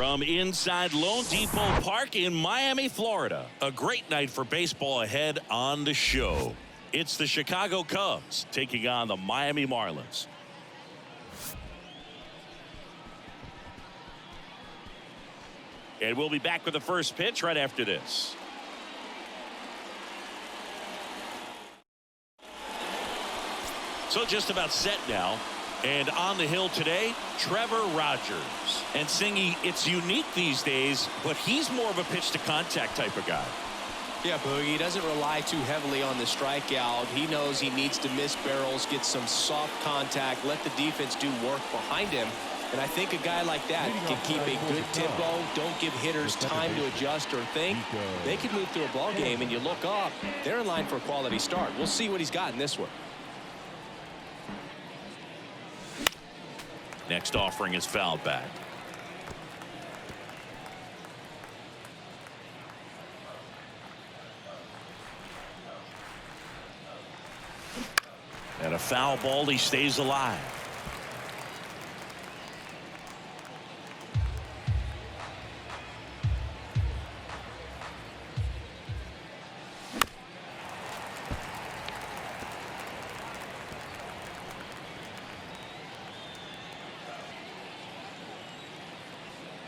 From inside Lone Depot Park in Miami, Florida, a great night for baseball ahead on the show. It's the Chicago Cubs taking on the Miami Marlins. And we'll be back with the first pitch right after this. So just about set now. And on the hill today, Trevor Rogers. And Singy, it's unique these days, but he's more of a pitch to contact type of guy. Yeah, Boogie, he doesn't rely too heavily on the strikeout. He knows he needs to miss barrels, get some soft contact, let the defense do work behind him. And I think a guy like that can keep a good tempo, don't give hitters time to adjust or think. They can move through a ball game, and you look up, they're in line for a quality start. We'll see what he's got in this one. Next offering is fouled back. And a foul ball, he stays alive.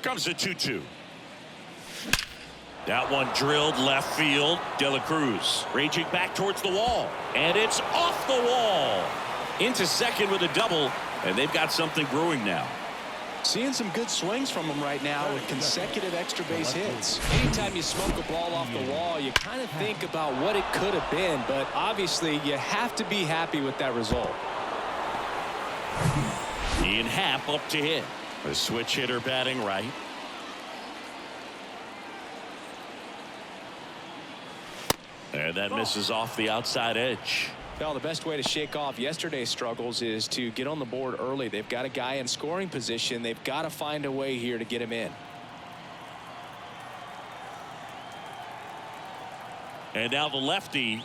Comes a 2-2. That one drilled left field. De La Cruz raging back towards the wall, and it's off the wall into second with a double, and they've got something brewing now. Seeing some good swings from him right now with consecutive extra base hits. Anytime you smoke a ball off the wall, you kind of think about what it could have been, but obviously you have to be happy with that result. Ian Happ up to hit. A switch hitter batting right. And that misses off the outside edge. Well, the best way to shake off yesterday's struggles is to get on the board early. They've got a guy in scoring position. They've got to find a way here to get him in. And now the lefty.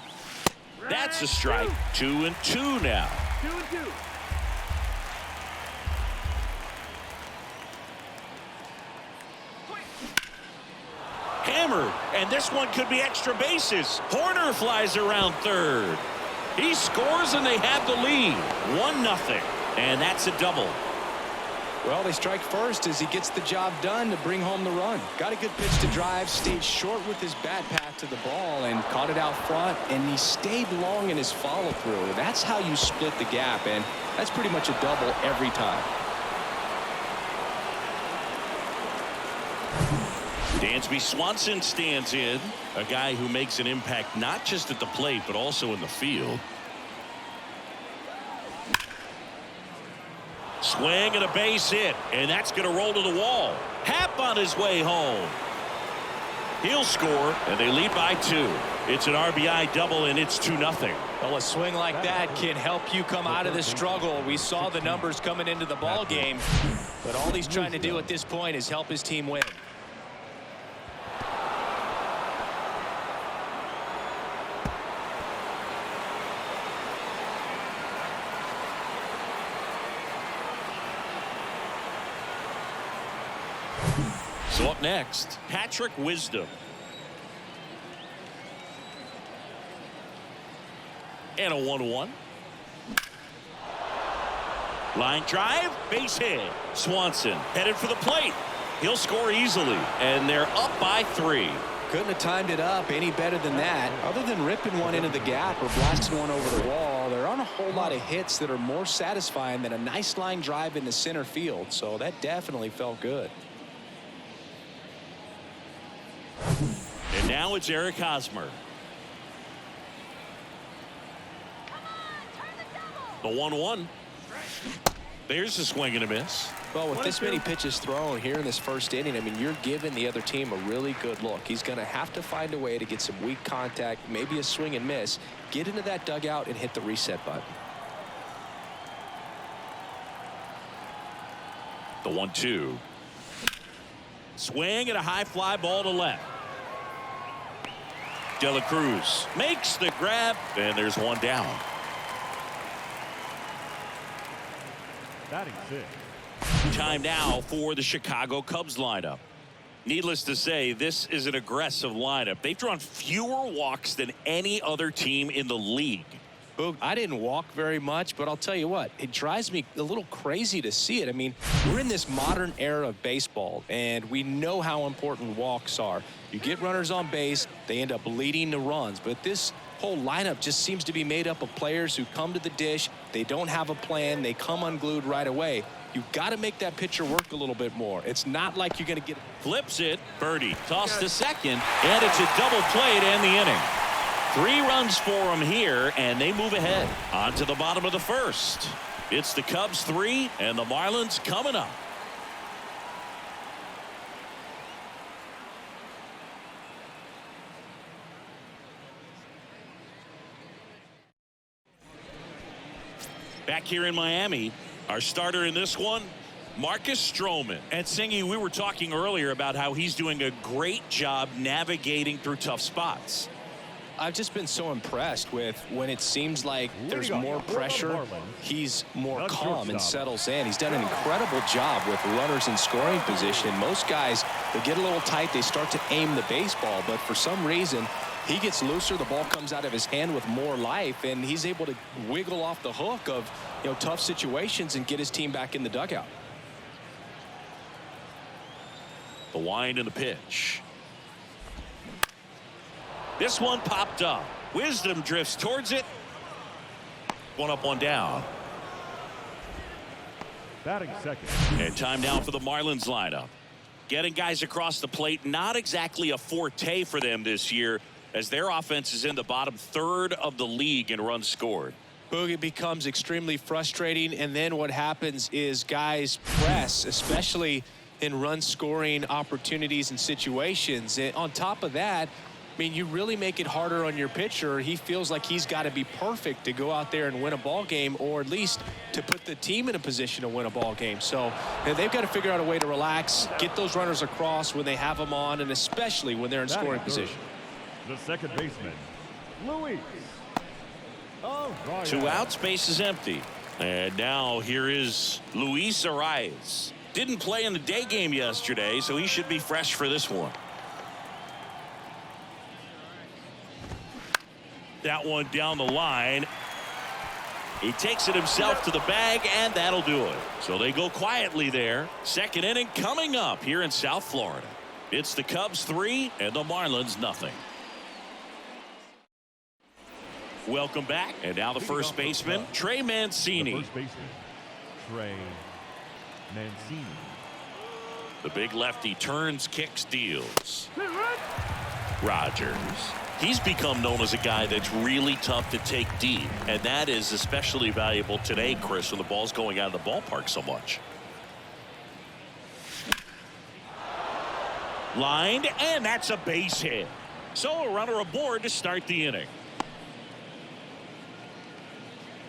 That's a strike. 2-2 now. 2-2. Hammered, and this one could be extra bases. Horner flies around third. He scores, and they have the lead. 1-0, and that's a double. Well, they strike first as he gets the job done to bring home the run. Got a good pitch to drive, stayed short with his bat path to the ball, and caught it out front, and he stayed long in his follow-through. That's how you split the gap, and that's pretty much a double every time. Dansby Swanson stands in, a guy who makes an impact not just at the plate but also in the field. Swing and a base hit, and that's going to roll to the wall. Happ on his way home. He'll score, and they lead by 2. It's an RBI double, and it's 2-0. Well, a swing like that can help you come out of the struggle. We saw the numbers coming into the ball game, but all he's trying to do at this point is help his team win. So up next, Patrick Wisdom. And a 1-1. Line drive, base hit. Swanson headed for the plate. He'll score easily, and they're up by 3. Couldn't have timed it up any better than that. Other than ripping one into the gap or blasting one over the wall, there aren't a whole lot of hits that are more satisfying than a nice line drive into center field. So that definitely felt good. And now it's Eric Hosmer. The 1-1. There's a swing and a miss. Well, with this many pitches thrown here in this first inning, I mean, you're giving the other team a really good look. He's going to have to find a way to get some weak contact, maybe a swing and miss, get into that dugout and hit the reset button. The 1-2. Swing and a high fly ball to left. De La Cruz makes the grab, and there's one down. Batting 6, Time now for the Chicago Cubs lineup. Needless to say, this is an aggressive lineup. They've drawn fewer walks than any other team in the league. Boog, I didn't walk very much, but I'll tell you what, it drives me a little crazy to see it. I mean, we're in this modern era of baseball, and we know how important walks are. You get runners on base, they end up leading the runs, but this whole lineup just seems to be made up of players who come to the dish, they don't have a plan, they come unglued right away. You've got to make that pitcher work a little bit more. It's not like you're going to get... Flips it, birdie, toss to second, and it's a double play to end the inning. 3 runs for them here, and they move ahead on to the bottom of the first. It's the Cubs 3 and the Marlins coming up. Back here in Miami, our starter in this one, Marcus Stroman. And Singy, we were talking earlier about how he's doing a great job navigating through tough spots. I've just been so impressed with when it seems like there's more pressure, he's more calm and settles in. He's done an incredible job with runners in scoring position. Most guys, they get a little tight, they start to aim the baseball, but for some reason, he gets looser, the ball comes out of his hand with more life, and he's able to wiggle off the hook of, tough situations and get his team back in the dugout. The wind and the pitch. This one popped up. Wisdom drifts towards it. One up, one down. Batting second. And time now for the Marlins lineup. Getting guys across the plate, not exactly a forte for them this year, as their offense is in the bottom third of the league in runs scored. Boog, it becomes extremely frustrating, and then what happens is guys press, especially in run scoring opportunities and situations. And on top of that, I mean, you really make it harder on your pitcher. He feels like he's got to be perfect to go out there and win a ball game, or at least to put the team in a position to win a ball game. So they've got to figure out a way to relax, get those runners across when they have them on, and especially when they're in scoring position. The second baseman, Luis. 2 outs, base is empty. And now here is Luis Arias. Didn't play in the day game yesterday, so he should be fresh for this one. That one down the line. He takes it himself to the bag, and that'll do it. So they go quietly there. Second inning coming up here in South Florida. It's the Cubs 3 and the Marlins nothing. Welcome back. And now the first baseman, Trey Mancini. The first baseman, Trey Mancini. The big lefty turns, kicks, deals. Rogers. He's become known as a guy that's really tough to take deep, and that is especially valuable today, Chris, when the ball's going out of the ballpark so much. Lined, and that's a base hit. So a runner aboard to start the inning.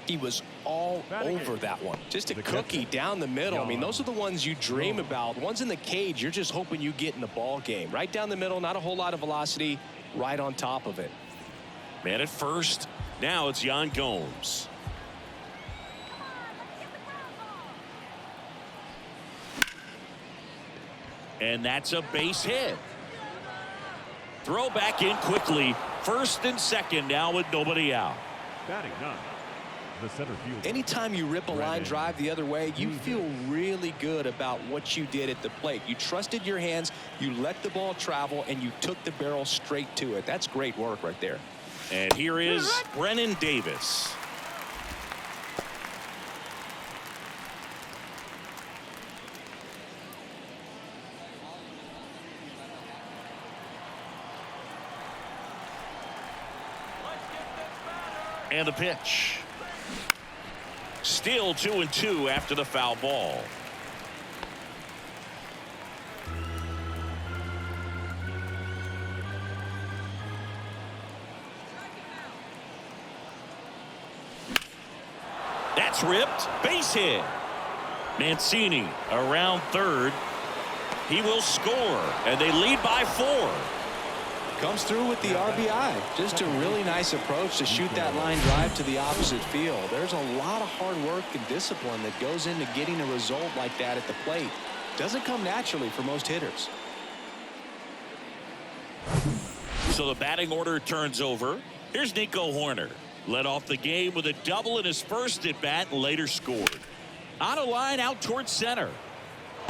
He was all over that one. Just a cookie down the middle. I mean, those are the ones you dream about. Ones in the cage, you're just hoping you get in the ball game. Right down the middle, not a whole lot of velocity, right on top of it. Man at first. Now it's Yan Gomes. And that's a base hit. Throw back in quickly. First and second now with nobody out. Batting none. The center fielder. Anytime you rip a line drive the other way, you feel really good about what you did at the plate. You trusted your hands, you let the ball travel, and you took the barrel straight to it. That's great work right there. And here is Brennan Davis. And the pitch. Still 2-2 after the foul ball. That's ripped. Base hit. Mancini around third. He will score, and they lead by 4. Comes through with the RBI. Just a really nice approach to shoot that line drive to the opposite field. There's a lot of hard work and discipline that goes into getting a result like that at the plate. Doesn't come naturally for most hitters. So the batting order turns over. Here's Nico Horner. Led off the game with a double in his first at bat and later scored. On a line out towards center.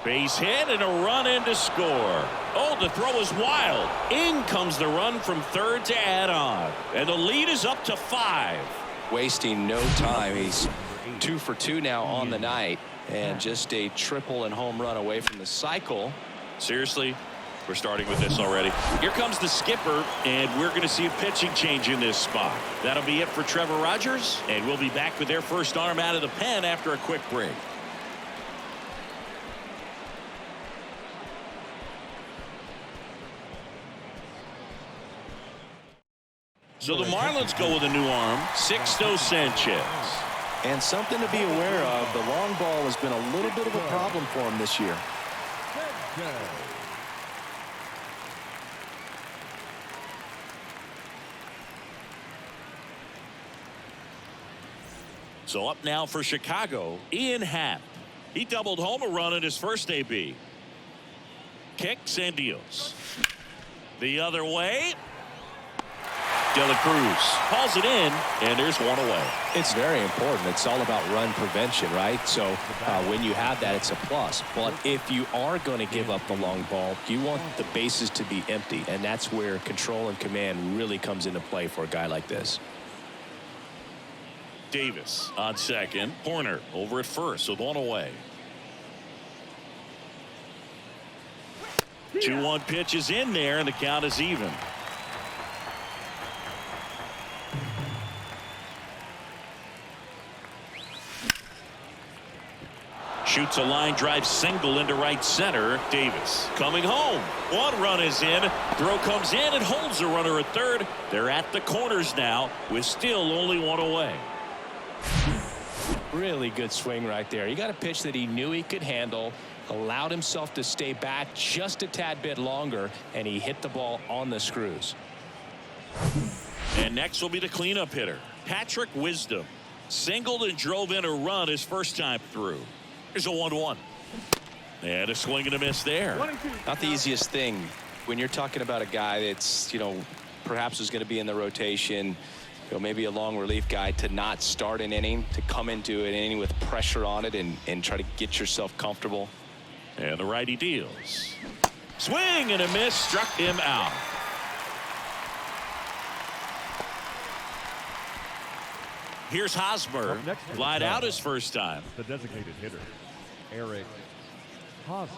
Base hit and a run in to score. Oh, the throw is wild. In comes the run from third to add on. And the lead is up to 5. Wasting no time. He's 2 for 2 now on the night. And just a triple and home run away from the cycle. Seriously? We're starting with this already. Here comes the skipper, and we're going to see a pitching change in this spot. That'll be it for Trevor Rogers, and we'll be back with their first arm out of the pen after a quick break. So the Marlins go with a new arm, Sixto Sanchez. And something to be aware of, the long ball has been a little bit of a problem for him this year. So up now for Chicago, Ian Happ. He doubled home a run in his first AB. Kicks and deals. The other way. De La Cruz hauls it in, and there's one away. It's very important. It's all about run prevention, right? So when you have that, it's a plus. But if you are going to give up the long ball, you want the bases to be empty, and that's where control and command really comes into play for a guy like this. Davis on second. Horner over at first with one away. 2-1 pitch is in there, and the count is even. Shoots a line drive single into right center. Davis coming home. One run is in. Throw comes in and holds the runner at third. They're at the corners now with still only one away. Really good swing right there. He got a pitch that he knew he could handle, allowed himself to stay back just a tad bit longer, and he hit the ball on the screws. And next will be the cleanup hitter, Patrick Wisdom. Singled and drove in a run his first time through. Here's a 1-1. And a swing and a miss there. Not the easiest thing when you're talking about a guy that's, perhaps is going to be in the rotation, maybe a long relief guy, to not start an inning, to come into an inning with pressure on it and try to get yourself comfortable. And the righty deals. Swing and a miss, struck him out. Here's Hosmer. Flied out his first time. The designated hitter, Eric Hosmer.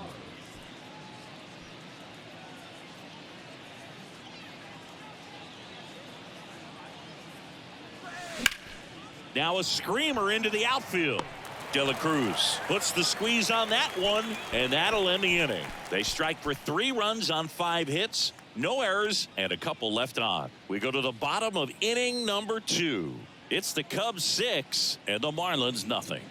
Now a screamer into the outfield. De La Cruz puts the squeeze on that one, and that'll end the inning. They strike for 3 runs on 5 hits, no errors, and a couple left on. We go to the bottom of inning number 2. It's the Cubs 6 and the Marlins nothing.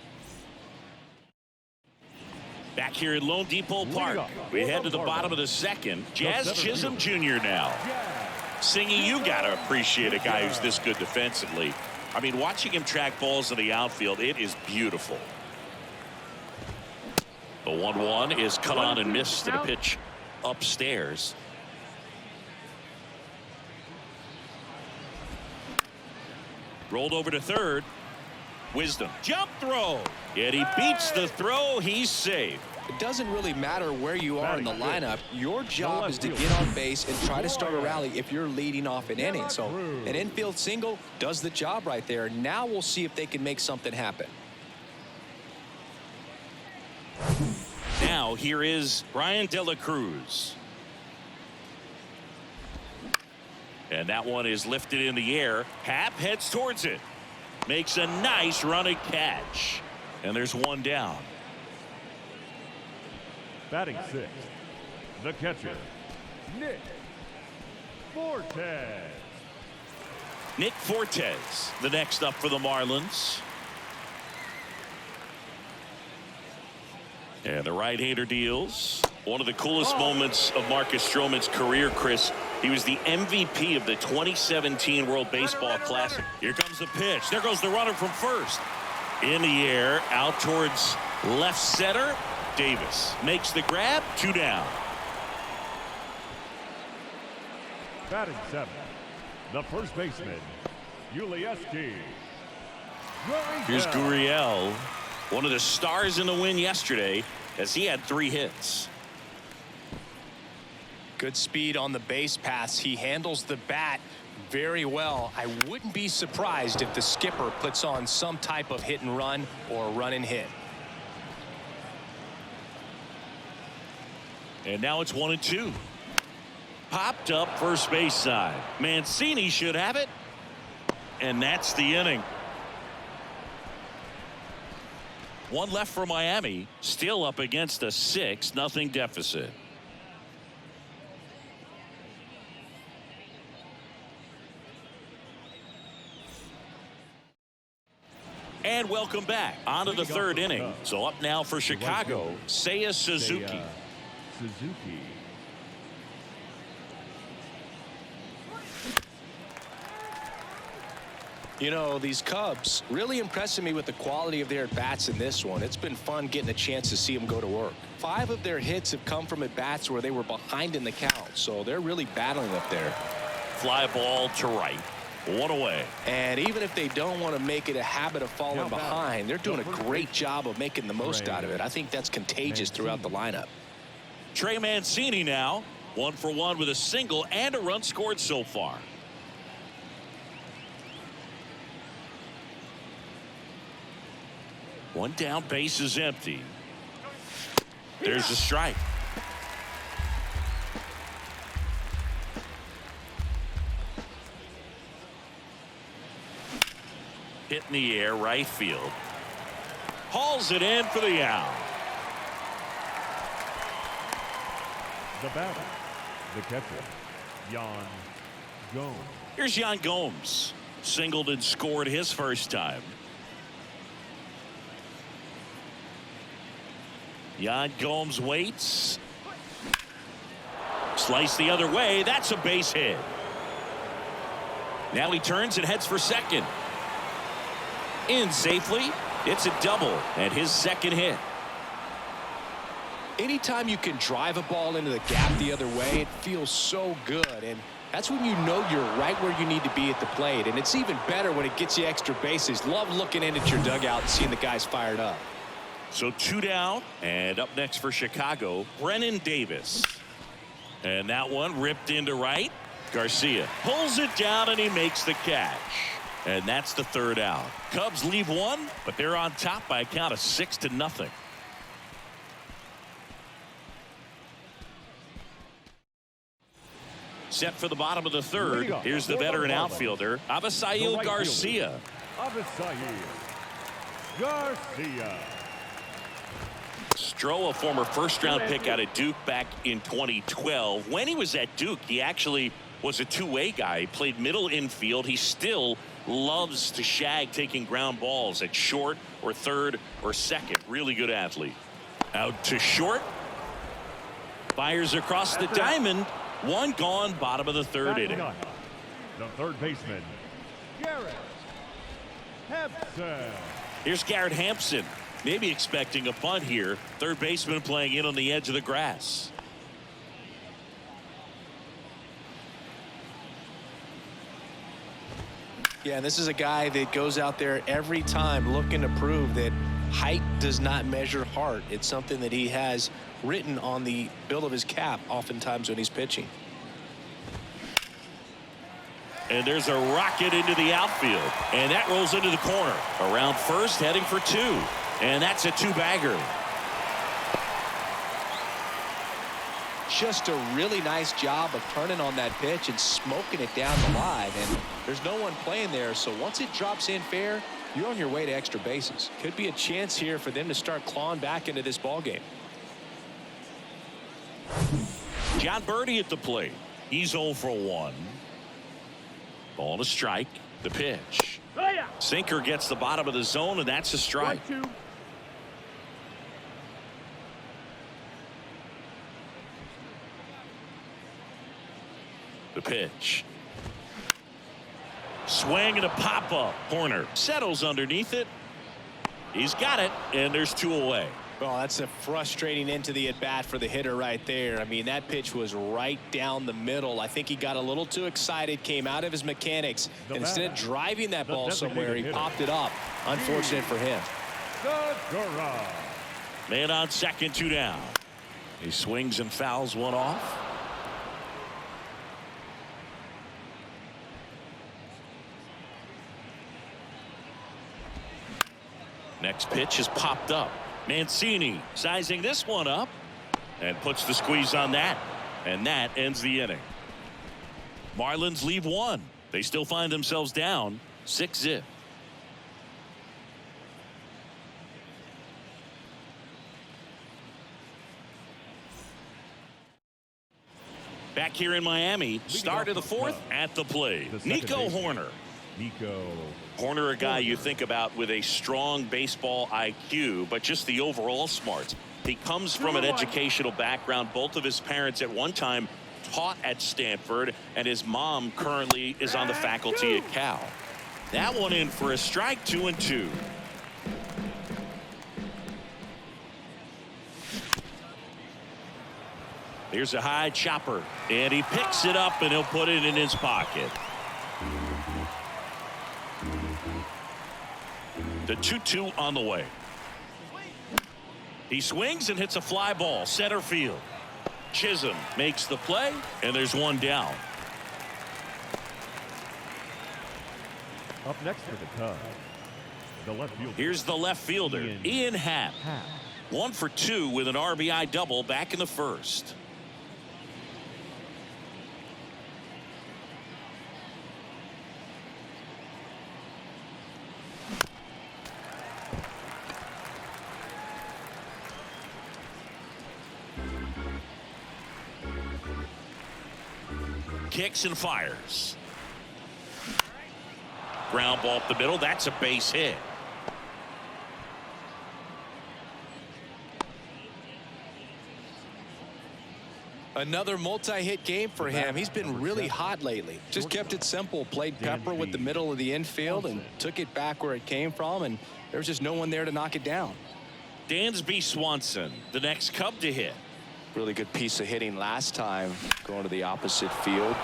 Back here at Lone Depot Park, we head to the bottom of the second. Jazz Chisholm Jr. now. Singy, you got to appreciate a guy who's this good defensively. I mean, watching him track balls in the outfield, it is beautiful. The 1-1 is cut on and missed to the pitch upstairs. Rolled over to third. Wisdom. Jump throw. Yet he beats the throw. He's safe. It doesn't really matter where you are in the lineup. Your job is to get on base and try to start a rally if you're leading off an inning. So an infield single does the job right there. Now we'll see if they can make something happen. Now here is Brian De La Cruz. And that one is lifted in the air. Happ heads towards it. Makes a nice running catch. And there's one down. Batting 6th, the catcher, Nick Fortes. Nick Fortes, the next up for the Marlins. And the right-hander deals. One of the coolest moments of Marcus Stroman's career, Chris, He was the MVP of the 2017 World Baseball Classic. Here comes the pitch. There goes the runner from first. In the air, out towards left center. Davis makes the grab. 2 down. Batting 7th, the first baseman, Ulieski. Here's Gurriel, one of the stars in the win yesterday, as he had 3 hits. Good speed on the base pass. He handles the bat very well. I wouldn't be surprised if the skipper puts on some type of hit and run or run and hit. And now it's 1-2. Popped up first base side. Mancini should have it. And that's the inning. 1 left for Miami. Still up against a 6-0 deficit. And welcome back. On to the 3rd inning. So up now for Chicago, Seiya Suzuki. Suzuki. You know, these Cubs really impressing me with the quality of their at-bats in this one. It's been fun getting a chance to see them go to work. 5 of their hits have come from at-bats where they were behind in the count, so they're really battling up there. Fly ball to right. 1 away. And even if they don't want to make it a habit of falling behind, they're doing a great job of making the most out of it. I think that's contagious throughout the lineup. Trey Mancini now 1 for 1 with a single and a run scored so far. One down, base is empty. There's the strike. Hit in the air, right field. Hauls it in for the out. The batter, the catcher, Yan Gomes. Here's Yan Gomes. Singled and scored his first time. Yan Gomes waits. Slice the other way. That's a base hit. Now he turns and heads for second. In safely. It's a double and his second hit. Anytime you can drive a ball into the gap the other way, it feels so good. And that's when you know you're right where you need to be at the plate. And it's even better when it gets you extra bases. Love looking in at your dugout and seeing the guys fired up. So 2 down, and up next for Chicago, Brennan Davis. And that one ripped into right. Garcia pulls it down and he makes the catch. And that's the 3rd out. Cubs leave 1, but they're on top by a count of 6-0. Set for the bottom of the 3rd. Here's the veteran outfielder, Avisail Garcia. Avisail Garcia. Stroh, a former first-round pick out of Duke back in 2012. When he was at Duke, he actually was a two-way guy. He played middle infield. He still loves to shag taking ground balls at short or third or second. Really good athlete. Out to short. Fires across the diamond. 1 gone, bottom of the 3rd inning. The 3rd baseman, Garrett Hampson. Here's Garrett Hampson. Maybe expecting a bunt here. 3rd baseman playing in on the edge of the grass. Yeah, this is a guy that goes out there every time looking to prove that height does not measure heart. It's something that he has written on the bill of his cap oftentimes when he's pitching. And there's a rocket into the outfield. And that rolls into the corner. Around first, heading for 2. And that's a 2-bagger. Just a really nice job of turning on that pitch and smoking it down the line. And there's no one playing there, so once it drops in fair, you're on your way to extra bases. Could be a chance here for them to start clawing back into this ball game. John Birdie at the plate. He's 0 for 1. Ball to strike. The pitch. Sinker gets the bottom of the zone, and that's a strike. The The pitch. Swing and a pop-up. Horner settles underneath it. He's got it, and there's 2 away. Well, that's a frustrating end to the at-bat for the hitter right there. I mean, that pitch was right down the middle. I think he got a little too excited, came out of his mechanics. Instead of driving that ball somewhere, he popped it up. Unfortunate for him. Man on second, 2 down. He swings and fouls one off. Next pitch is popped up. Mancini sizing this one up and puts the squeeze on that, and that ends the inning. Marlins leave 1. They still find themselves down 6-0. Back here in Miami, start of the 4th at the plate. Nico Horner. Horner, a guy you think about with a strong baseball IQ, but just the overall smarts. He comes from an educational background. Both of his parents at one time taught at Stanford, and his mom currently is on the faculty at Cal. That one in for a strike, 2-2. Here's a high chopper, and he picks it up, and he'll put it in his pocket. The 2-2 on the way. He swings and hits a fly ball center field. Chisholm makes the play, and there's 1 down. Up next for the Cubs, the left fielder. Here's the left fielder, Ian Happ. 1 for 2 with an RBI double back in the 1st. Kicks and fires. Ground ball up the middle. That's a base hit. Another multi-hit game for him. He's been really hot lately. Just kept it simple. Played pepper with the middle of the infield and took it back where it came from, and there's just no one there to knock it down. Dansby Swanson, the next Cub to hit. Really good piece of hitting last time, going to the opposite field.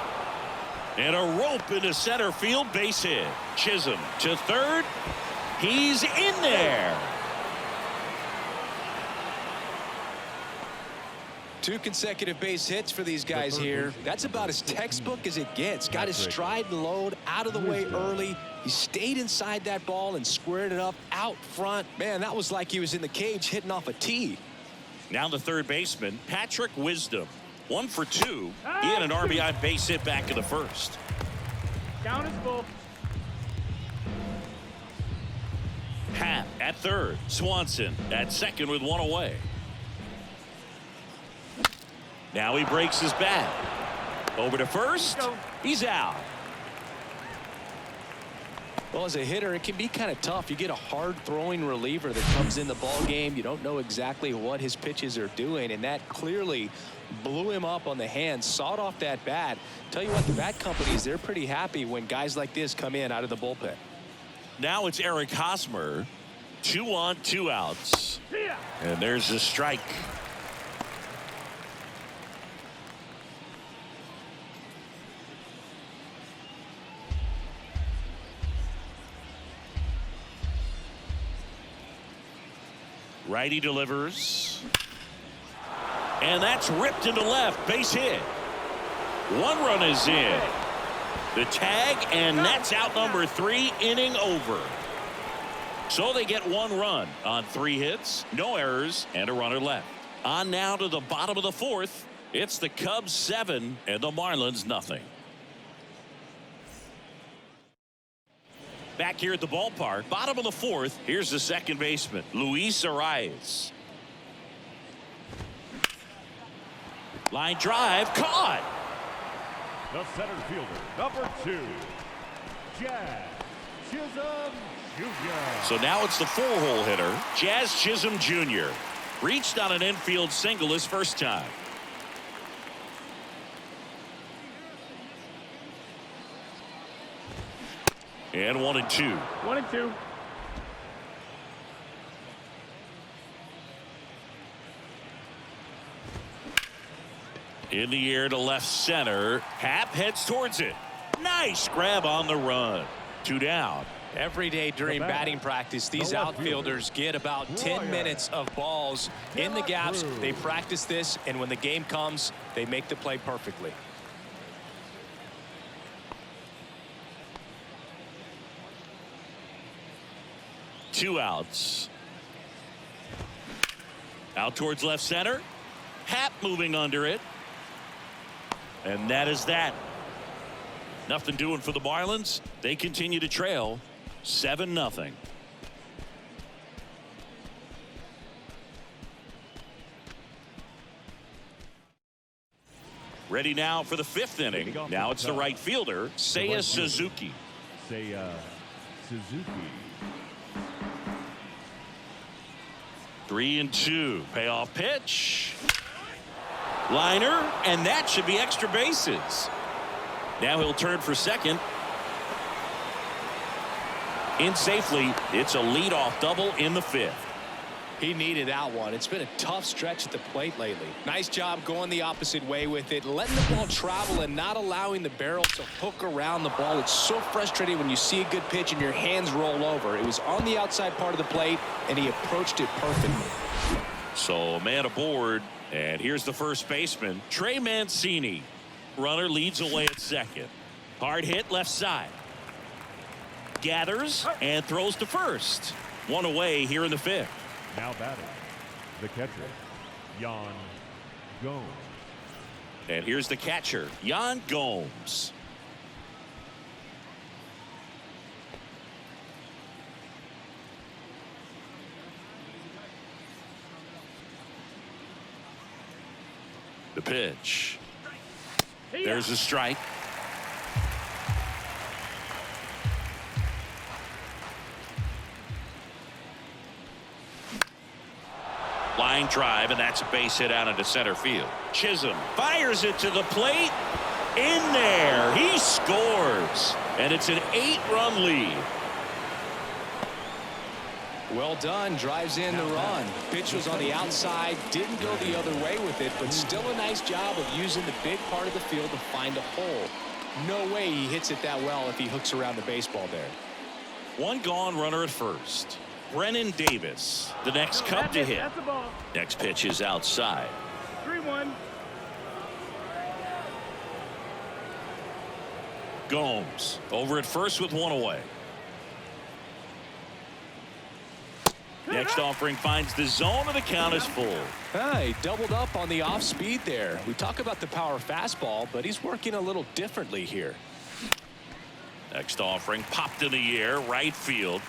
And a rope into center field, base hit. Chisholm to third. He's in there. 2 consecutive base hits for these guys here. That's about as textbook as it gets. Got his stride and load out of the way early. He stayed inside that ball and squared it up out front. Man, that was like he was in the cage hitting off a tee. Now the third baseman, Patrick Wisdom. 1 for 2. He had an RBI base hit back in the 1st. Count is full. Happ at third. Swanson at second with 1 away. Now he breaks his bat. Over to first. He's out. Well, as a hitter, it can be kind of tough. You get a hard-throwing reliever that comes in the ball game. You don't know exactly what his pitches are doing, and that clearly blew him up on the hand, sawed off that bat. Tell you what, the bat companies, they're pretty happy when guys like this come in out of the bullpen. Now it's Eric Hosmer. 2 on, 2 outs. And there's a strike. Righty delivers. And that's ripped into left. Base hit. 1 run is in. The tag, and that's out number 3, inning over. So they get 1 run on 3 hits, no errors, and a runner left. On now to the bottom of the 4th. It's the Cubs 7 and the Marlins nothing. Back here at the ballpark, bottom of the 4th, here's the second baseman, Luis Arias. Line drive, caught. The center fielder, number 2, Jazz Chisholm Jr. So now it's the 4-hole hitter, Jazz Chisholm Jr. Reached on an infield single his first time. And 1-2. 1-2. In the air to left center. Happ heads towards it. Nice grab on the run. 2 down. Every day during batting practice, these outfielders get about 10 minutes of balls in the gaps. They practice this, and when the game comes, they make the play perfectly. Two outs. Out towards left center. Happ moving under it. And that is that. Nothing doing for the Marlins. They continue to trail 7-0. Ready now for the 5th inning. Now it's the right fielder, Seiya Suzuki. Seiya Suzuki. 3-2. Payoff pitch. Liner, and that should be extra bases. Now he'll turn for second. In safely. It's a leadoff double in the 5th. He needed that one. It's been a tough stretch at the plate lately. Nice job going the opposite way with it, letting the ball travel and not allowing the barrel to hook around the ball. It's so frustrating when you see a good pitch and your hands roll over. It was on the outside part of the plate, and he approached it perfectly. So a man aboard, and here's the first baseman, Trey Mancini. Runner leads away at second. Hard hit left side. Gathers and throws to first. One away here in the 5th. Now batting, the catcher, Yan Gomes. And here's the catcher, Yan Gomes. The pitch. There's a strike. Line drive, and that's a base hit out into center field. Chisholm fires it to the plate. In there. He scores. And it's an 8-run lead. Well done. Drives in the run. Pitch was on the outside. Didn't go the other way with it, but still a nice job of using the big part of the field to find a hole. No way he hits it that well if he hooks around the baseball there. One gone, runner at first. Brennan Davis, the next cup to hit. Next pitch is outside. 3-1. Gomes over at first with one away. Next offering finds the zone, and the count is full. He doubled up on the off speed there. We talk about the power fastball, but he's working a little differently here. Next offering popped in the air, right field.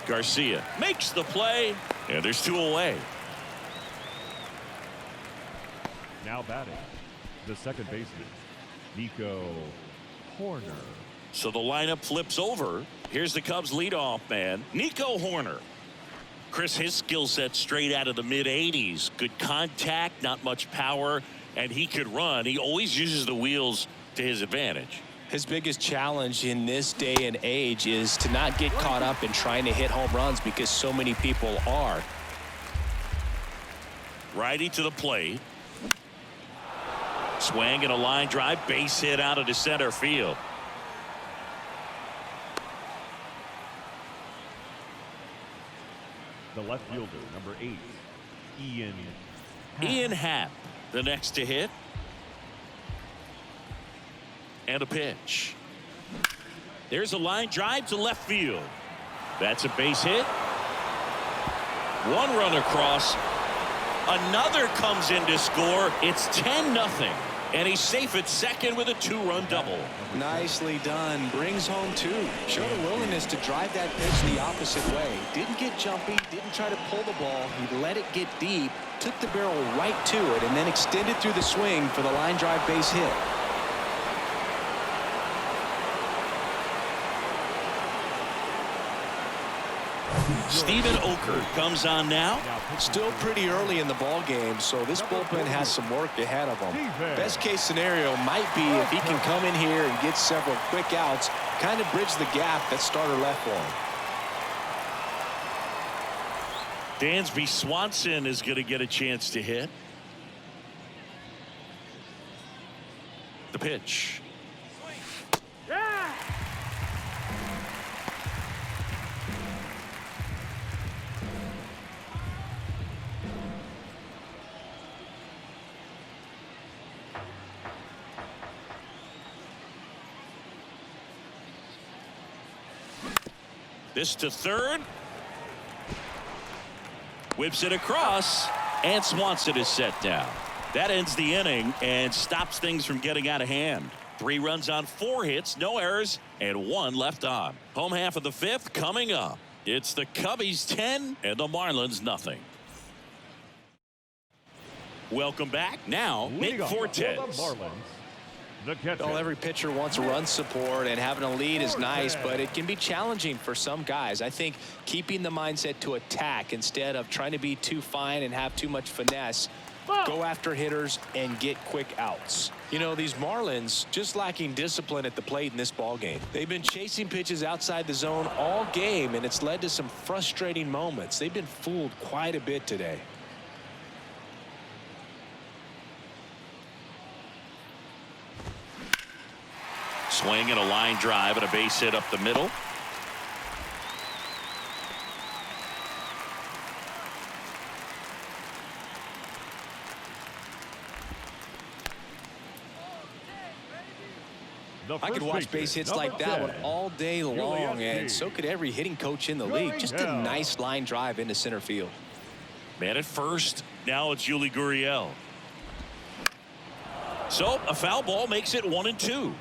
Garcia makes the play, and there's 2 away. Now batting, the second baseman, Nico Horner. So the lineup flips over. Here's the Cubs leadoff man, Nico Horner. Chris, his skill set straight out of the mid-80s. Good contact, not much power, and he could run. He always uses the wheels to his advantage. His biggest challenge in this day and age is to not get caught up in trying to hit home runs because so many people are. Righty to the plate. Swing and a line drive, base hit out into center field. The left fielder, number 8, Ian Happ, the next to hit. And a pitch. There's a line drive to left field. That's a base hit. One run across. Another comes in to score. It's 10-0. And he's safe at second with a 2-run double. Nicely done. Brings home 2. Showed a willingness to drive that pitch the opposite way. Didn't get jumpy. Didn't try to pull the ball. He let it get deep. Took the barrel right to it and then extended through the swing for the line drive base hit. Steven Oker comes on now. Still pretty early in the ball game, so this bullpen has some work ahead of them. Best case scenario might be if he can come in here and get several quick outs, kind of bridge the gap that starter left for him. Dansby Swanson is going to get a chance to hit. The pitch. This to third. Whips it across, and Swanson is set down. That ends the inning and stops things from getting out of hand. 3 runs on 4 hits, no errors, and 1 left on. Home half of the 5th coming up. It's the Cubbies 10 and the Marlins nothing. Welcome back. Now, Nick Fortes. Well, every pitcher wants run support, and having a lead is nice, but it can be challenging for some guys. I think keeping the mindset to attack instead of trying to be too fine and have too much finesse, go after hitters and get quick outs. You know, these Marlins just lacking discipline at the plate in this ball game. They've been chasing pitches outside the zone all game, and it's led to some frustrating moments. They've been fooled quite a bit today. Swing and a line drive and a base hit up the middle. I could watch base hits like that one all day long, and so could every hitting coach in the league. Just a nice line drive into center field. Man at first. Now it's Yuli Gurriel. So a foul ball makes it 1-2.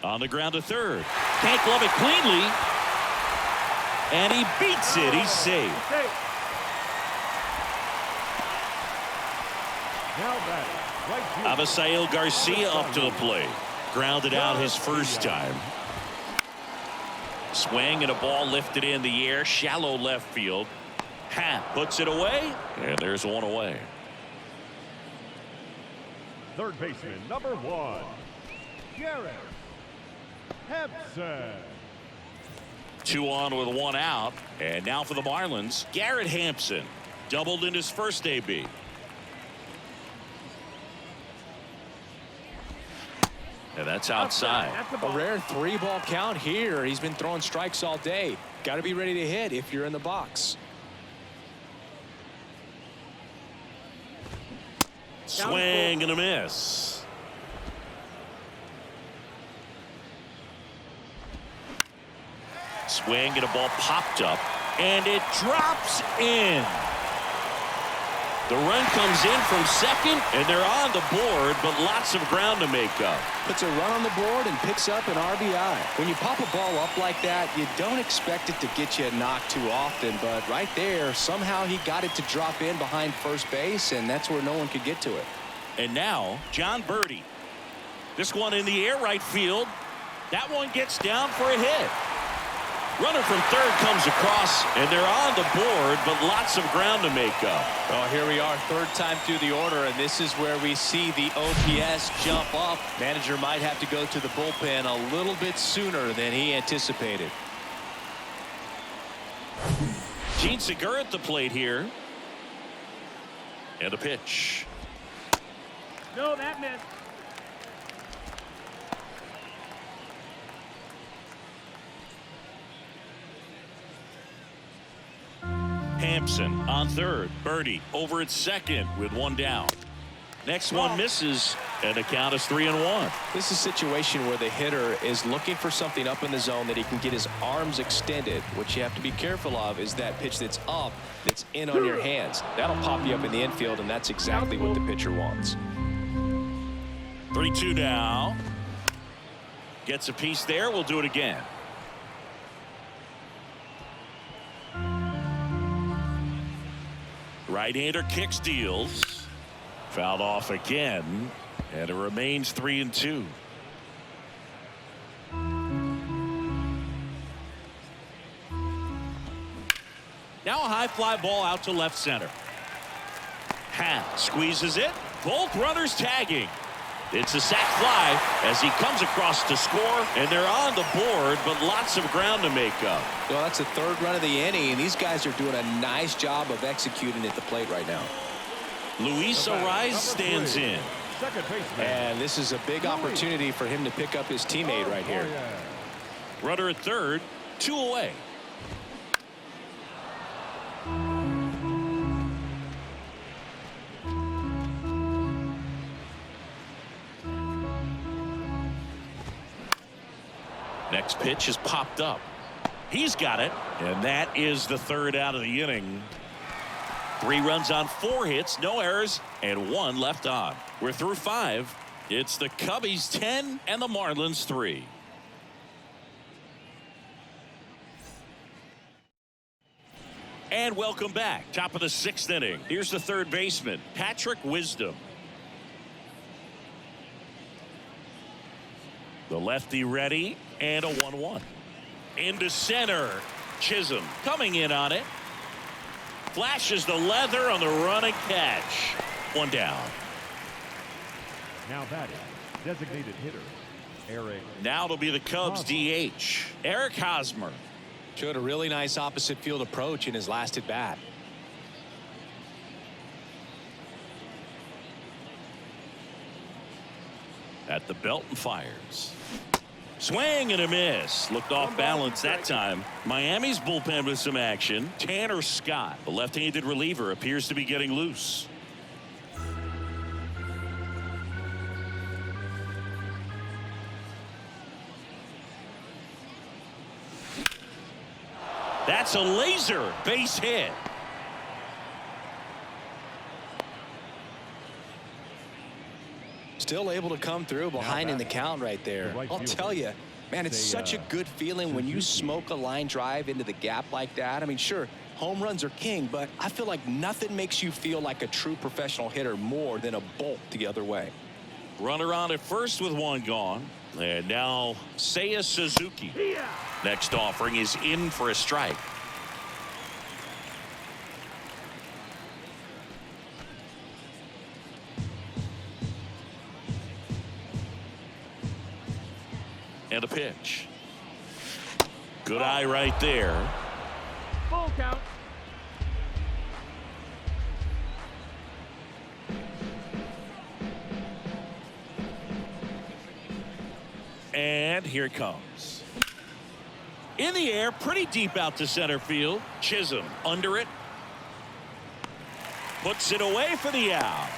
On the ground to third. Can't glove it cleanly. And he beats it. He's safe. Abisail Garcia up to the plate. Grounded out his first time. Swing and a ball lifted in the air. Shallow left field. Happ puts it away. And there's one away. Third baseman, number 1, Garrett Hampson. 2 on with 1 out. And now for the Marlins, Garrett Hampson. Doubled in his first AB. And that's outside. A rare 3-ball count here. He's been throwing strikes all day. Got to be ready to hit if you're in the box. Swing and a miss. Swing and a ball popped up, and it drops in. The run comes in from second, and they're on the board, but lots of ground to make up. Puts a run on the board and picks up an RBI. When you pop a ball up like that, you don't expect it to get you a knock too often, but right there, somehow he got it to drop in behind first base, and that's where no one could get to it. And now, John Birdie. This one in the air right field. That one gets down for a hit. Runner from third comes across, and they're on the board, but lots of ground to make up. Well, here we are, third time through the order, and this is where we see the OPS jump up. Manager might have to go to the bullpen a little bit sooner than he anticipated. Gene Segura at the plate here. And a pitch. No, that missed. Hampson on third. Birdie over at second with 1 down. Next one misses, and the count is 3-1. This is a situation where the hitter is looking for something up in the zone that he can get his arms extended. What you have to be careful of is that pitch that's up, that's in on your hands. That'll pop you up in the infield, and that's exactly what the pitcher wants. 3-2 now. Gets a piece there. We'll do it again. Right-hander kicks, deals. Fouled off again. And it remains 3-2. Now a high fly ball out to left center. Hand squeezes it. Both runners tagging. It's a sac fly as he comes across to score, and they're on the board, but lots of ground to make up. Well, that's the third run of the inning, and these guys are doing a nice job of executing at the plate right now. Luis Ariz stands in. Second baseman. And this is a big opportunity for him to pick up his teammate right here. Runner at third, 2 away. Next pitch is popped up. He's got it, and that is the third out of the inning. 3 runs on 4 hits, no errors, and 1 left on. We're through 5. It's the Cubbies 10 and the Marlins 3. And welcome back. Top of the 6th inning. Here's the third baseman, Patrick Wisdom. The lefty ready, and a 1-1. Into center. Chisholm coming in on it. Flashes the leather on the running catch. 1 down. Now batting, designated hitter, Eric. Now it'll be the Cubs DH, Eric Hosmer. Showed a really nice opposite field approach in his last at bat. At the belt and fires. Swing and a miss. Looked off balance that time. Miami's bullpen with some action. Tanner Scott, the left-handed reliever, appears to be getting loose. That's a laser base hit. Still able to come through behind in the count right there. I'll tell you, man, it's such a good feeling when you smoke a line drive into the gap like that. I mean, sure, home runs are king, but I feel like nothing makes you feel like a true professional hitter more than a bolt the other way. Runner on at first with 1 gone. And now Seiya Suzuki. Next offering is in for a strike. And a pitch. Good eye right there. Full count. And here it comes. In the air, pretty deep out to center field. Chisholm under it. Puts it away for the out.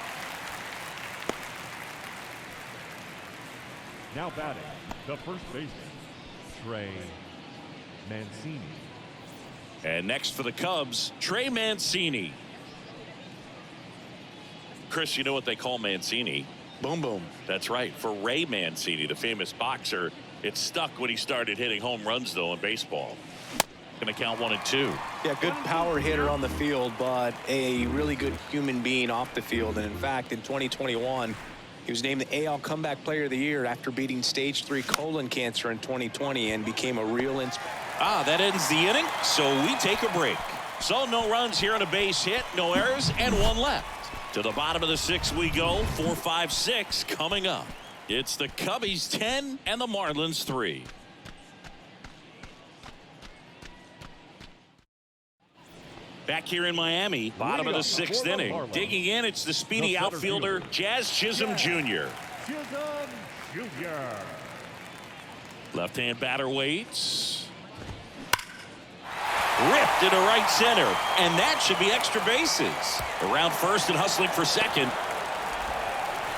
Now batting, the first baseman, Trey Mancini. And next for the Cubs, Trey Mancini. Chris, you know what they call Mancini? Boom, boom. That's right. For Ray Mancini, the famous boxer, it stuck when he started hitting home runs, though, in baseball. Going to count 1 and 2. Yeah, good power hitter on the field, but a really good human being off the field. And in fact, in 2021, he was named the AL Comeback Player of the Year after beating stage 3 colon cancer in 2020 and became a real inspiration. That ends the inning, so we take a break. So no runs here on a base hit, no errors, and 1 left. To the bottom of the 6th we go. 4, 5, 6 coming up. It's the Cubbies 10 and the Marlins 3. Back here in Miami, bottom of the 6th inning. Digging in, it's the speedy outfielder, Jazz Chisholm Jr. Chisholm Jr. Left-hand batter waits. Ripped into right center, and that should be extra bases. Around first and hustling for second.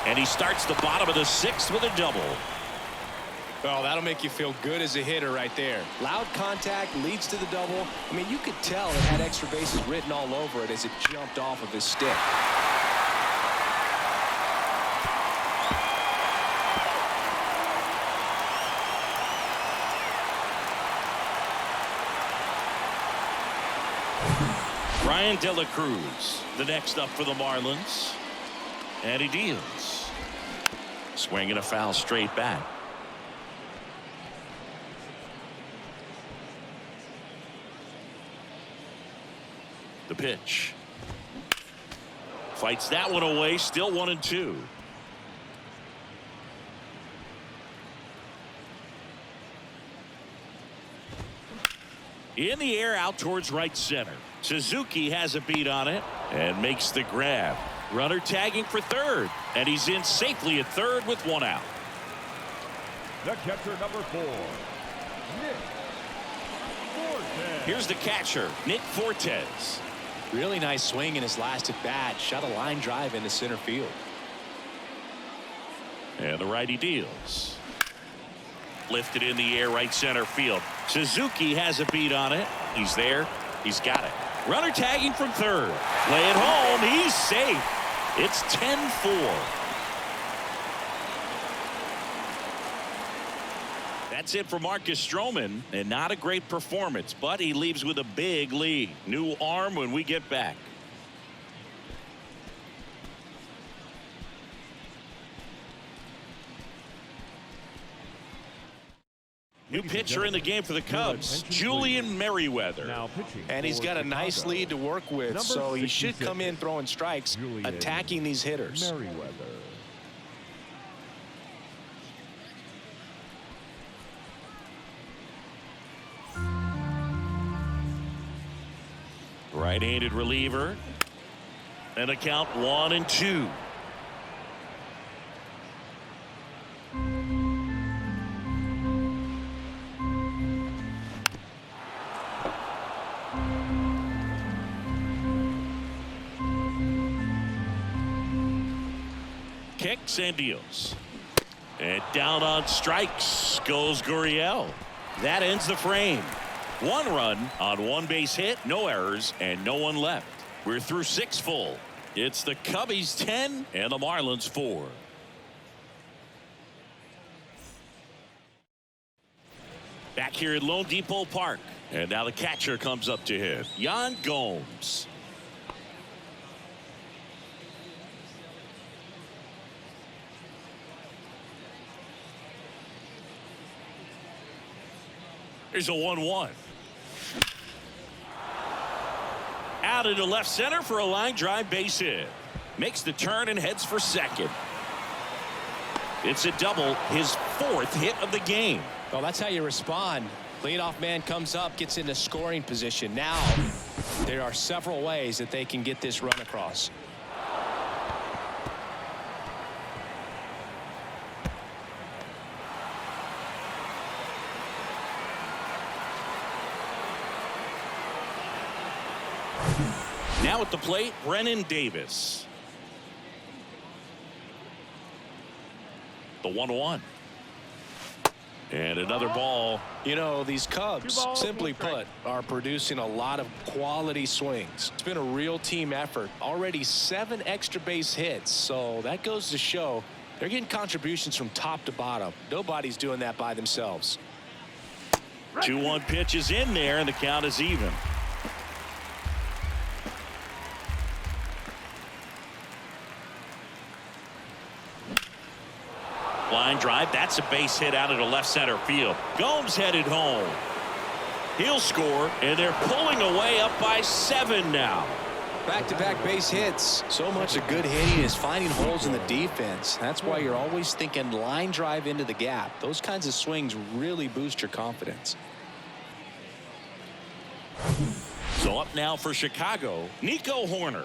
And he starts the bottom of the 6th with a double. Well, that'll make you feel good as a hitter right there. Loud contact leads to the double. I mean, you could tell it had extra bases written all over it as it jumped off of his stick. Ryan De La Cruz, the next up for the Marlins. And he deals. Swinging a foul straight back. The pitch. Fights that one away. Still 1-2. In the air out towards right center. Suzuki has a beat on it and makes the grab. Runner tagging for third, and he's in safely at third with one out. The catcher, number 4, Nick Fortes. Here's the catcher, Nick Fortes. Really nice swing in his last at bat. Shot a line drive into center field. And the righty deals. Lifted in the air right center field. Suzuki has a beat on it. He's there. He's got it. Runner tagging from third. Play it home. He's safe. It's 10-4. That's it for Marcus Stroman, and not a great performance, but he leaves with a big lead. New arm when we get back. New pitcher in the game for the Cubs, Julian Merriweather. Now pitching And he's for got a Chicago, nice lead to work with, number so he should 66, come in throwing strikes, Julian attacking these hitters. Merriweather. Right-handed reliever. And a count 1-2. Kicks and deals. And down on strikes goes Gurriel. That ends the frame. One run on one base hit, no errors, and no one left. We're through 6 full. It's the Cubbies 10 and the Marlins 4. Back here at Lone Depot Park. And now the catcher comes up to hit. Yan Gomes. Here's a 1-1. Out into left center for a line drive base hit. Makes the turn and heads for second. It's a double, his 4th hit of the game. Well, that's how you respond. Leadoff man comes up, gets into scoring position. Now there are several ways that they can get this run across. Now at the plate, Brennan Davis. The 1-1. And another ball. You know, these Cubs, simply put, are producing a lot of quality swings. It's been a real team effort. Already 7 extra base hits, so that goes to show they're getting contributions from top to bottom. Nobody's doing that by themselves. 2-1 pitch is in there, and the count is even. Line drive. That's a base hit out into left center field. Gomes headed home. He'll score, and they're pulling away up by 7 now. Back-to-back base hits. So much of good hitting is finding holes in the defense. That's why you're always thinking line drive into the gap. Those kinds of swings really boost your confidence. So up now for Chicago, Nico Horner.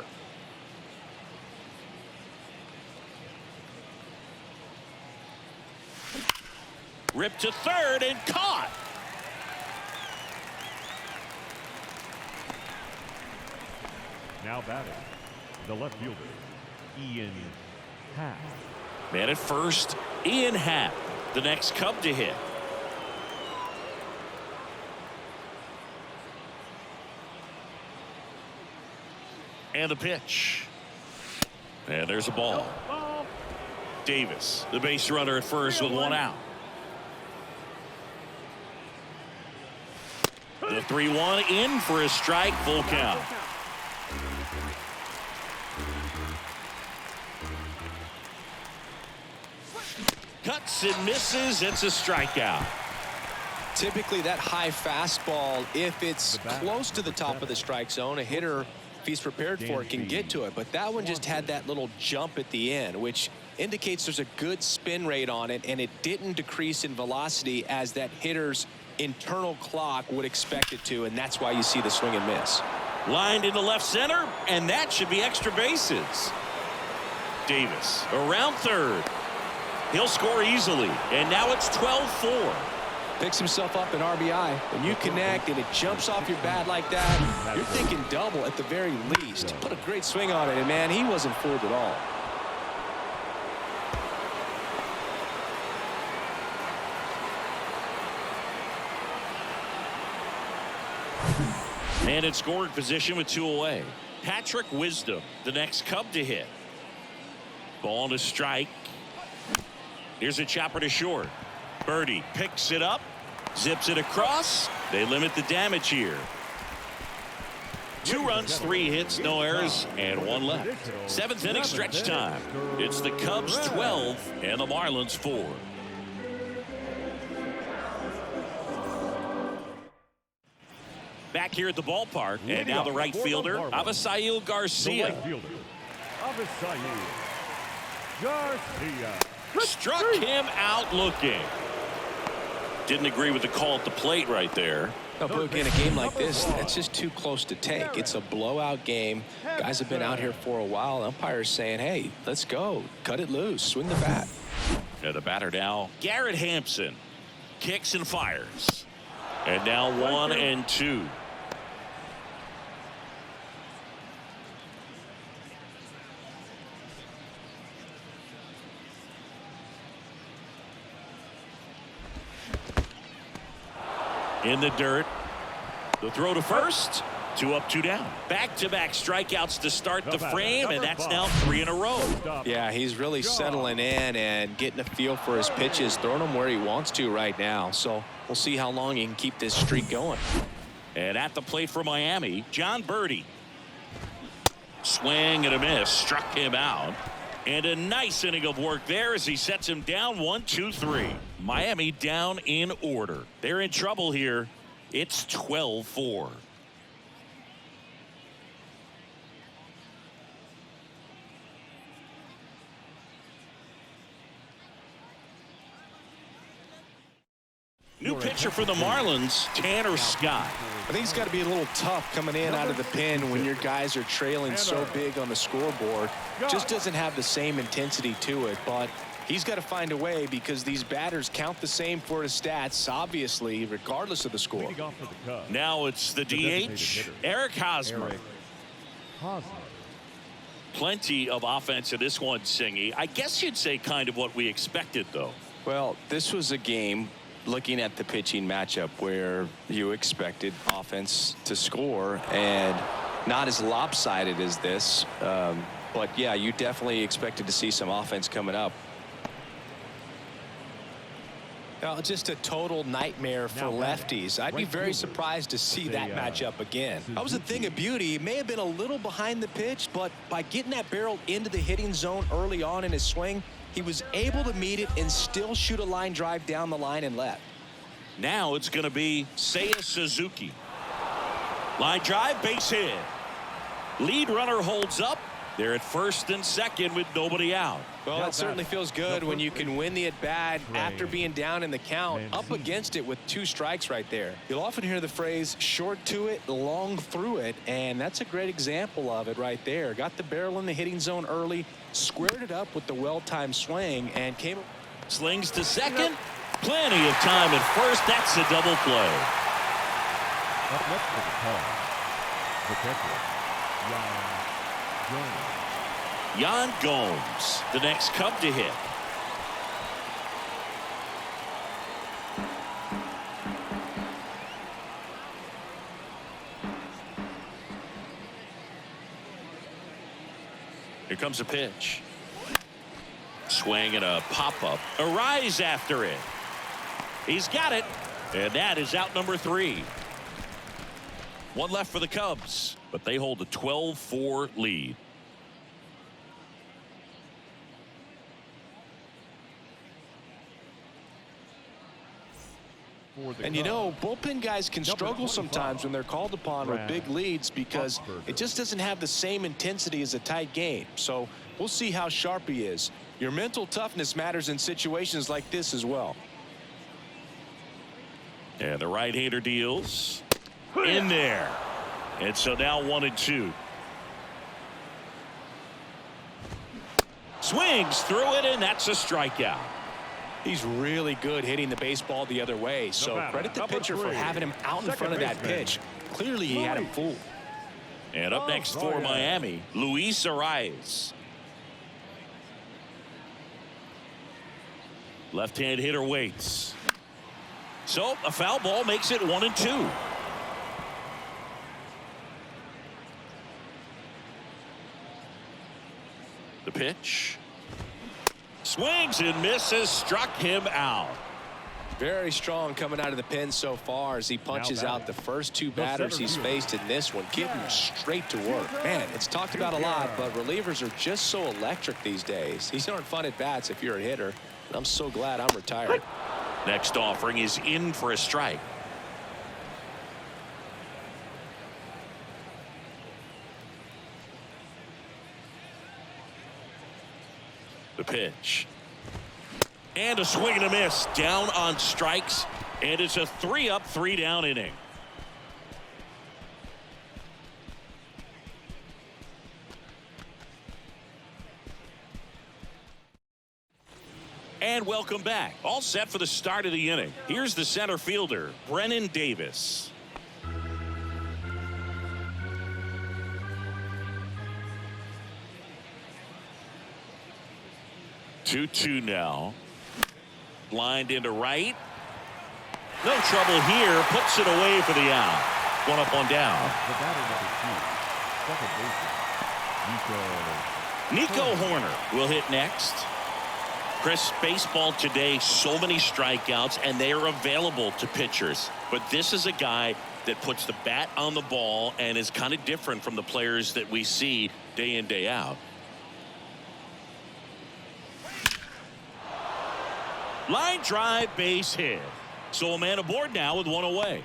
Ripped to third and caught. Now batting, the left fielder, Ian Happ. Man at first, Ian Happ, the next Cub to hit. And the pitch. And there's a ball. Davis, the base runner at first with 1 out. The 3-1 in for a strike, full count. cuts and misses. It's a strikeout. Typically that high fastball, if it's close to the top of the strike zone, a hitter, if he's prepared for it, can get to it. But that one just had that little jump at the end, which indicates there's a good spin rate on it, and it didn't decrease in velocity as that hitter's internal clock would expect it to, and that's why you see the swing and miss. Lined into left center, and that should be extra bases. Davis around third. He'll score easily, and now it's 12-4. Picks himself up an RBI. When you connect and it jumps off your bat like that, you're thinking double at the very least. Put a great swing on it, and man, he wasn't fooled at all. And in scoring position with 2 away. Patrick Wisdom, the next Cub to hit. Ball to strike. Here's a chopper to short. Birdie picks it up, zips it across. They limit the damage here. 2 runs, 3 hits, no errors, and 1 left. 7th inning stretch time. It's the Cubs 12 and the Marlins 4. Back here at the ballpark, and now the right fielder, Avisail Garcia. Struck him out looking. Didn't agree with the call at the plate right there. No, but in a game like this, that's just too close to take. It's a blowout game. Guys have been out here for a while. Umpire's saying, hey, let's go. Cut it loose. Swing the bat. And the batter now, Garrett Hampson. Kicks and fires. And now 1-2. In the dirt. The throw to first. 2 up, 2 down. Back-to-back strikeouts to start the frame, and that's now 3 in a row. Yeah, he's really settling in and getting a feel for his pitches, throwing them where he wants to right now. So we'll see how long he can keep this streak going. And at the plate for Miami, John Birdie. Swing and a miss. Struck him out. And a nice inning of work there as he sets him down 1-2-3. Miami down in order. They're in trouble here. It's 12-4. New pitcher for the Marlins, Tanner Scott. I think it's got to be a little tough coming in out of the pen when your guys are trailing so big on the scoreboard. Just doesn't have the same intensity to it, but he's got to find a way because these batters count the same for his stats, obviously, regardless of the score. Now it's the DH, Eric Hosmer. Plenty of offense in this one, Singy. I guess you'd say kind of what we expected, though. Well, this was a game, looking at the pitching matchup, where you expected offense to score, and not as lopsided as this. But yeah, you definitely expected to see some offense coming up. Just a total nightmare for lefties. I'd be very surprised to see that matchup again. That was a thing of beauty. He may have been a little behind the pitch, but by getting that barrel into the hitting zone early on in his swing, he was able to meet it and still shoot a line drive down the line and left. Now it's going to be Seiya Suzuki. Line drive, base hit. Lead runner holds up. They're at first and second with nobody out. Well, it certainly feels good when you can win the at-bat after being down in the count, up against it with 2 strikes right there. You'll often hear the phrase short to it, long through it, and that's a great example of it right there. Got the barrel in the hitting zone early, squared it up with the well-timed swing, and came. Slings to second. Plenty of time at first. That's a double play. Up next for the Cubs, the catcher, Yan Gomes, the next Cub to hit. Here comes a pitch. Swing and a pop-up. A rise after it. He's got it. And that is out number 3. 1 left for the Cubs, but they hold a 12-4 lead. And you know, bullpen guys can struggle sometimes when they're called upon with big leads because it just doesn't have the same intensity as a tight game. So we'll see how sharp he is. Your mental toughness matters in situations like this as well. And the right-hander deals in there. And so now 1-2. Swings through it, and that's a strikeout. He's really good hitting the baseball the other way. So credit the pitcher for having him out in front of that pitch. Clearly he had him fooled. And up next for Miami, Luis Arias. Left-hand hitter waits. So a foul ball makes it 1-2. The pitch. Swings and misses, struck him out. Very strong coming out of the pen so far as he punches out the first two batters he's faced in this one, getting straight to work. Man, it's talked about a lot, but relievers are just so electric these days. These aren't fun at bats if you're a hitter, and I'm so glad I'm retired. Next offering is in for a strike. The pitch. And a swing and a miss. Down on strikes. And it's a 3-up, 3-down inning. And welcome back. All set for the start of the inning. Here's the center fielder, Brennan Davis. Two now. Lined into right. No trouble here. Puts it away for the out. 1 up, 1 down. The batter number 2, second baseman, Nico Horner will hit next. Chris, baseball today, so many strikeouts, and they are available to pitchers. But this is a guy that puts the bat on the ball and is kind of different from the players that we see day in, day out. Line drive, base hit. So a man aboard now with 1 away.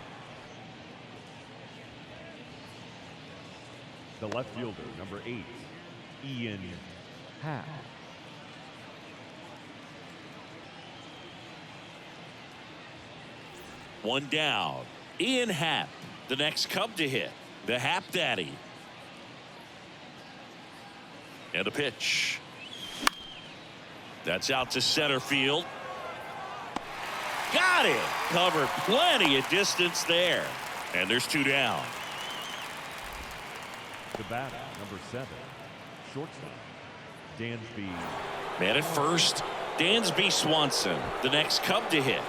The left fielder, number 8, Ian Happ. One down. Ian Happ, the next Cub to hit. The Happ Daddy. And a pitch. That's out to center field. Got it. Covered plenty of distance there. And there's 2 down. The batter, number 7, shortstop, Dansby. Man at first, Dansby Swanson, the next Cub to hit.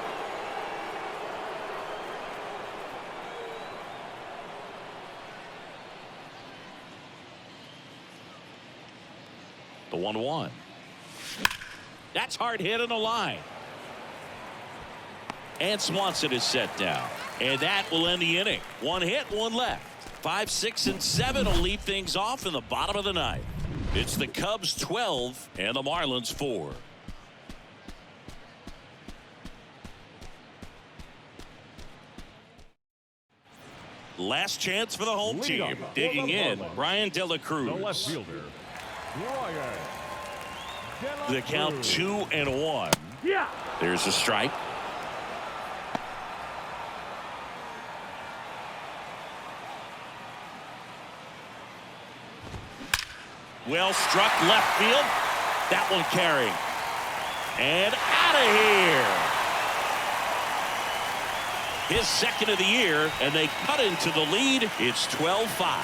The 1-1. That's hard hit in the line. And Swanson is set down. And that will end the inning. 1 hit, 1 left. 5, 6, and 7 will lead things off in the bottom of the 9th. It's the Cubs 12 and the Marlins 4. Last chance for the home team. Digging in, Brian De La Cruz. The left fielder, Brian De La The count Cruz. 2-1. Yeah. There's a strike. Well struck left field. That one carrying. And out of here. His second of the year, and they cut into the lead. It's 12-5.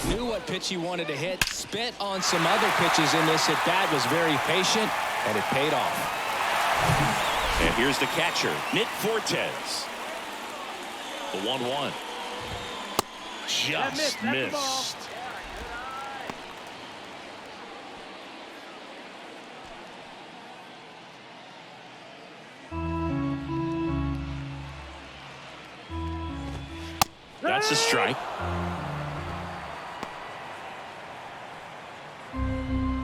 Knew what pitch he wanted to hit. Spent on some other pitches in this at bat. Was very patient, and it paid off. And here's the catcher, Nick Fortes. The 1-1. Just missed. That's a strike.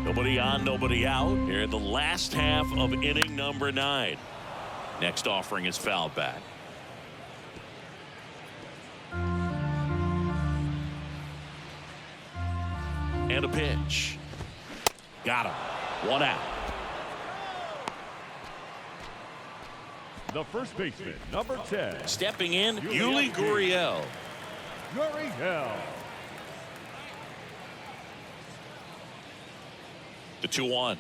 Nobody on, nobody out here in the last half of inning number 9. Next offering is fouled back. And a pitch. Got him. 1 out. The first baseman, number 10. Stepping in, Yuli Gurriel. Gurriel. The 2-1.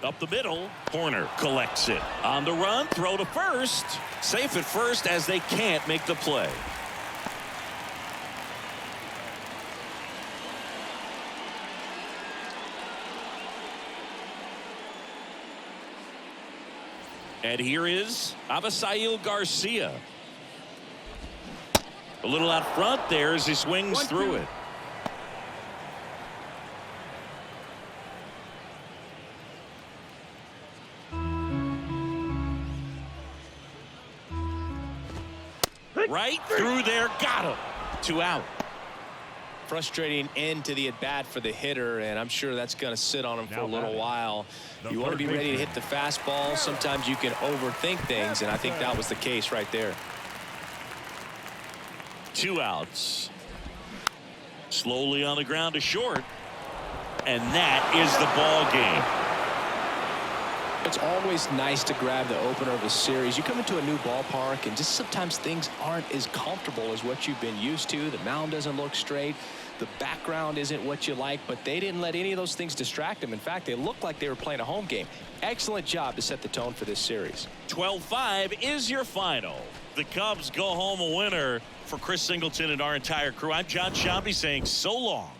Up the middle, corner collects it. On the run, throw to first. Safe at first as they can't make the play. And here is Avisail Garcia. A little out front there as he swings through it. Right through there, got him. 2 out. Frustrating end to the at-bat for the hitter, and I'm sure that's going to sit on him for a little while. You want to be ready to hit the fastball. Sometimes you can overthink things, and I think that was the case right there. 2 outs. Slowly on the ground to short. And that is the ball game. It's always nice to grab the opener of a series. You come into a new ballpark and just sometimes things aren't as comfortable as what you've been used to. The mound doesn't look straight. The background isn't what you like, but they didn't let any of those things distract them. In fact, they looked like they were playing a home game. Excellent job to set the tone for this series. 12-5 is your final. The Cubs go home a winner. For Chris Singleton and our entire crew, I'm John Shambi saying so long.